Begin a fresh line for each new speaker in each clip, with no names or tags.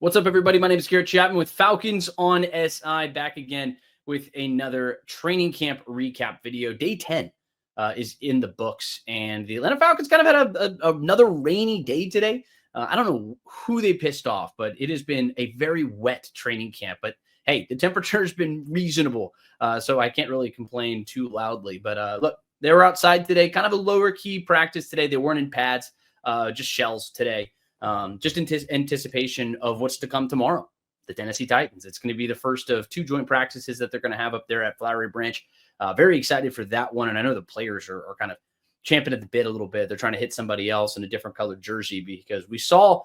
What's up, everybody? My name is Garrett Chatman with Falcons on SI, back again with another training camp recap video. Day 10 is in the books, and the Atlanta Falcons kind of had another rainy day today. I don't know who they pissed off, but it has been a very wet training camp. But hey, the temperature has been reasonable, so I can't really complain too loudly. But look, they were outside today, kind of a lower key practice today. They weren't in pads, just shells today. Just in anticipation of what's to come tomorrow, the Tennessee Titans. It's going to be the first of two joint practices that they're going to have up there at Flowery Branch. Very excited for that one. And I know the players are kind of champing at the bit a little bit. They're trying to hit somebody else in a different colored jersey because we saw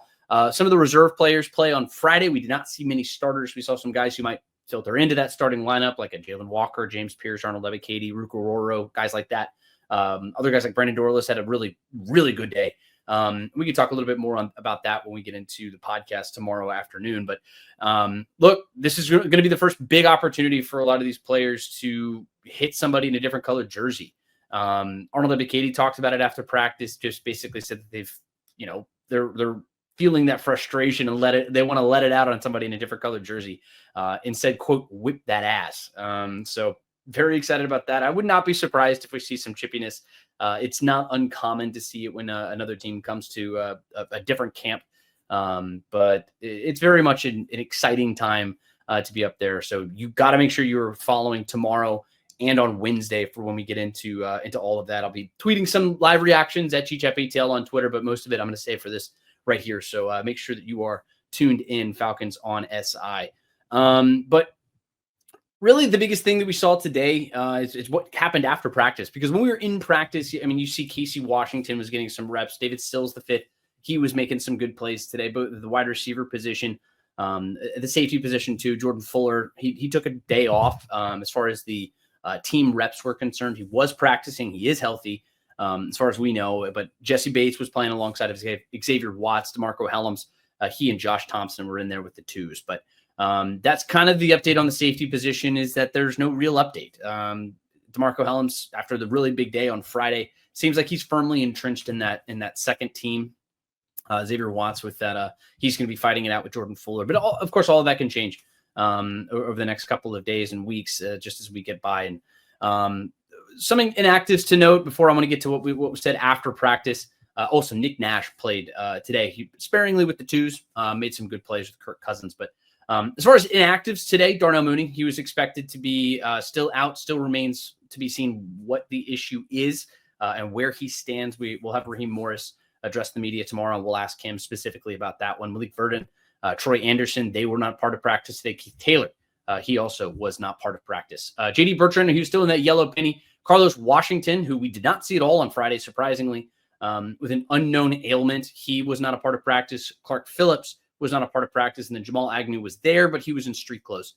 some of the reserve players play on Friday. We did not see many starters. We saw some guys who might filter into that starting lineup, like a Jalen Walker, James Pierce, Arnold Ebiketie, Ruke Orhoro, guys like that. Other guys like Brandon Dorlus had a really, really good day. We can talk a little bit more about that when we get into the podcast tomorrow afternoon. But look, this is going to be the first big opportunity for a lot of these players to hit somebody in a different colored jersey. Arnold Ebiketie talked about it after practice, just basically said that they're feeling that frustration and they want to let it out on somebody in a different colored jersey, and said, quote, whip that ass. So very excited about that. I would not be surprised if we see some chippiness. It's not uncommon to see it when another team comes to a different camp, but it's very much an exciting time to be up there. So you got to make sure you're following tomorrow and on Wednesday for when we get into all of that. I'll be tweeting some live reactions at CheechFATL on Twitter, but most of it I'm going to save for this right here. So make sure that you are tuned in, Falcons on SI. But really, the biggest thing that we saw today is what happened after practice. Because when we were in practice, I mean, you see Casey Washington was getting some reps. David Stills, the fifth, he was making some good plays today, both the wide receiver position, the safety position too. Jordan Fuller, he took a day off as far as the team reps were concerned. He was practicing. He is healthy as far as we know. But Jesse Bates was playing alongside of Xavier Watts, DeMarco Hellams. He and Josh Thompson were in there with the twos. But that's kind of the update on the safety position, is that there's no real update. DeMarco Hellams, after the really big day on Friday, seems like he's firmly entrenched in that second team. Xavier Watts with that, he's going to be fighting it out with Jordan Fuller. But of course, all of that can change over the next couple of days and weeks, just as we get by. And some inactives to note before I want to get to what was said after practice. Also, Nick Nash played today. He sparingly with the twos, made some good plays with Kirk Cousins, but as far as inactives today, Darnell Mooney, he was expected to be still out, still remains to be seen what the issue is and where he stands. We'll have Raheem Morris address the media tomorrow, and we'll ask him specifically about that one. Malik Verdon, Troy Anderson, they were not part of practice today. Keith Taylor, he also was not part of practice. J.D. Bertrand, who's still in that yellow penny. Carlos Washington, who we did not see at all on Friday, surprisingly, with an unknown ailment. He was not a part of practice. Clark Phillips was not a part of practice, and then Jamal Agnew was there, but he was in street clothes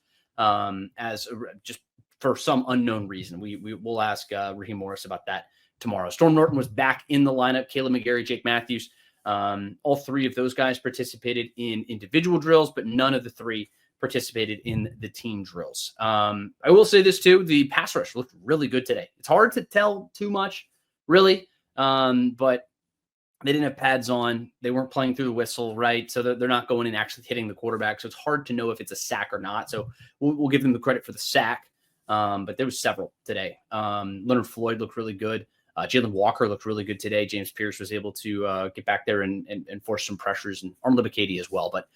just for some unknown reason. We'll ask Raheem Morris about that tomorrow. Storm Norton was back in the lineup. Caleb McGarry, Jake Matthews, all three of those guys participated in individual drills, but none of the three participated in the team drills. I will say this too: the pass rush looked really good today. It's hard to tell too much, really, but they didn't have pads on. They weren't playing through the whistle, right? So they're not going and actually hitting the quarterback. So it's hard to know if it's a sack or not. So we'll give them the credit for the sack. But there was several today. Leonard Floyd looked really good. Jalen Walker looked really good today. James Pierce was able to get back there and force some pressures, and Arnold Ebiketie as well. But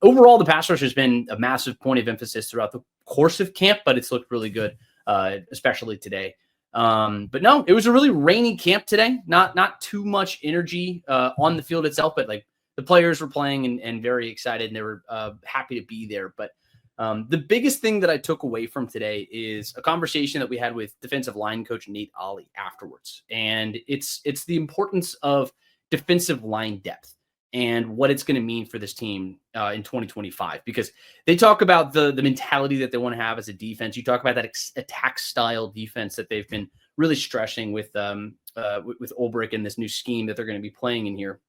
overall, the pass rush has been a massive point of emphasis throughout the course of camp, but it's looked really good, especially today. But no, it was a really rainy camp today. Not too much energy on the field itself, but like the players were playing and very excited, and they were happy to be there. But the biggest thing that I took away from today is a conversation that we had with defensive line coach Nate Ollie afterwards, and it's the importance of defensive line depth and what it's going to mean for this team in 2025, because they talk about the mentality that they want to have as a defense. You talk about that attack style defense that they've been really stressing with Ulbrich and this new scheme that they're going to be playing in here.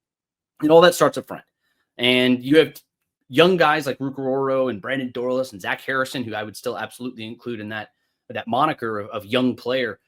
And all that starts up front. And you have young guys like Ruke Orhoro and Brandon Dorlus and Zach Harrison, who I would still absolutely include in that moniker of young player,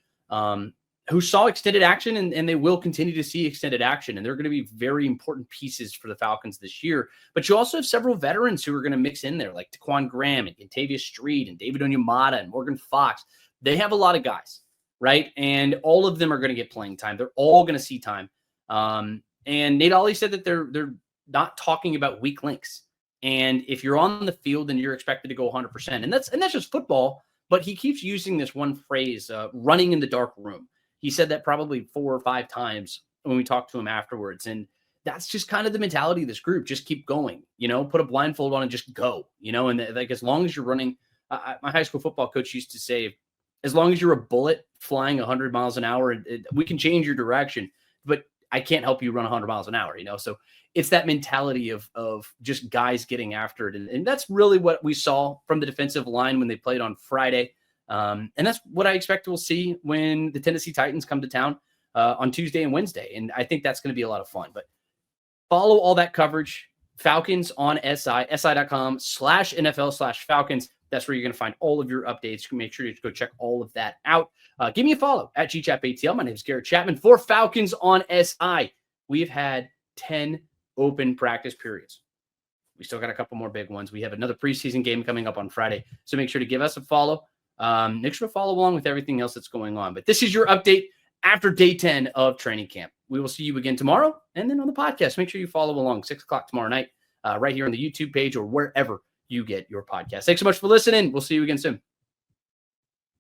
who saw extended action, and they will continue to see extended action. And they're going to be very important pieces for the Falcons this year. But you also have several veterans who are going to mix in there, like Taquan Graham and Contavious Street and David Onyemata and Morgan Fox. They have a lot of guys, right? And all of them are going to get playing time. They're all going to see time. And Nate Ollie said that they're not talking about weak links. And if you're on the field, then you're expected to go 100%. And that's just football. But he keeps using this one phrase, running in the dark room. He said that probably 4 or 5 times when we talked to him afterwards. And that's just kind of the mentality of this group. Just keep going, put a blindfold on and just go, and like, as long as you're running, my high school football coach used to say, as long as you're a bullet flying 100 miles an hour, we can change your direction, but I can't help you run 100 miles an hour, So it's that mentality of just guys getting after it. And that's really what we saw from the defensive line when they played on Friday. And that's what I expect we'll see when the Tennessee Titans come to town on Tuesday and Wednesday. And I think that's going to be a lot of fun. But follow all that coverage. Falcons on SI, si.com/NFL/Falcons. That's where you're going to find all of your updates. Make sure you go check all of that out. Give me a follow at GChapATL. My name is Garrett Chatman for Falcons on SI. We've had 10 open practice periods. We still got a couple more big ones. We have another preseason game coming up on Friday. So make sure to give us a follow. Make sure to follow along with everything else that's going on. But this is your update after day 10 of training camp. We will see you again tomorrow and then on the podcast. Make sure you follow along 6 o'clock tomorrow night, right here on the YouTube page or wherever you get your podcast. Thanks so much for listening. We'll see you again soon.